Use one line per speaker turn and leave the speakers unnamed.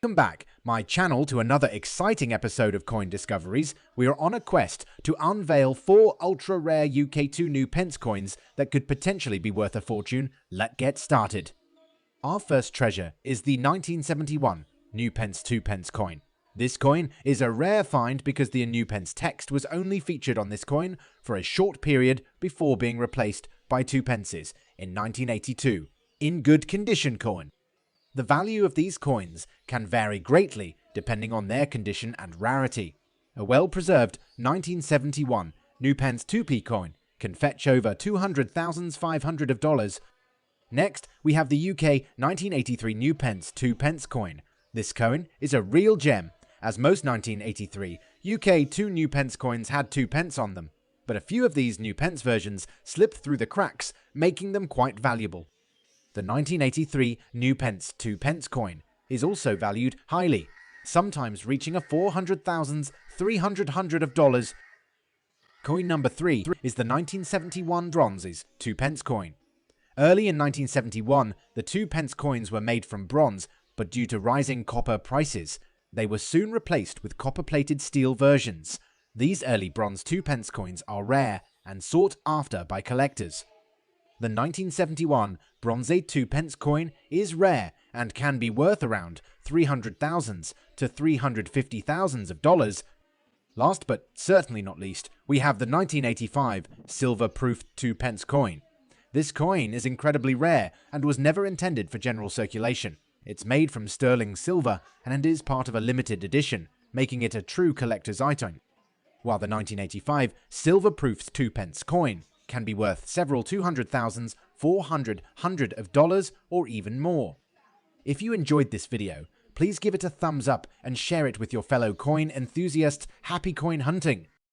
Welcome back, my channel, to another exciting episode of Coin Discoveries. We are on a quest to unveil 4 ultra-rare UK2 New Pence coins that could potentially be worth a fortune. Let's get started. Our first treasure is the 1971 New Pence 2 Pence coin. This coin is a rare find because the New Pence text was only featured on this coin for a short period before being replaced by 2 pences in 1982. In good condition coin. The value of these coins can vary greatly depending on their condition and rarity. A well-preserved 1971 New Pence 2p coin can fetch over $200,500. Next, we have the UK 1983 New Pence 2 Pence coin. This coin is a real gem, as most 1983 UK 2 New Pence coins had 2 pence on them, but a few of these New Pence versions slipped through the cracks, making them quite valuable. The 1983 New Pence 2 Pence coin is also valued highly, sometimes reaching a $400,300. Coin number 3 is the 1971 Bronze's 2 Pence coin. Early in 1971, the 2 Pence coins were made from bronze, but due to rising copper prices, they were soon replaced with copper-plated steel versions. These early bronze 2 Pence coins are rare and sought after by collectors. The 1971 Bronze 2 Pence coin is rare and can be worth around $300,000 to $350,000. Last but certainly not least, we have the 1985 silver-proofed 2 Pence coin. This coin is incredibly rare and was never intended for general circulation. It's made from sterling silver and is part of a limited edition, making it a true collector's item. While the 1985 silver-proofed 2 Pence coin can be worth several $200,000, $400 or even more. If you enjoyed this video, please give it a thumbs up and share it with your fellow coin enthusiasts. Happy coin hunting!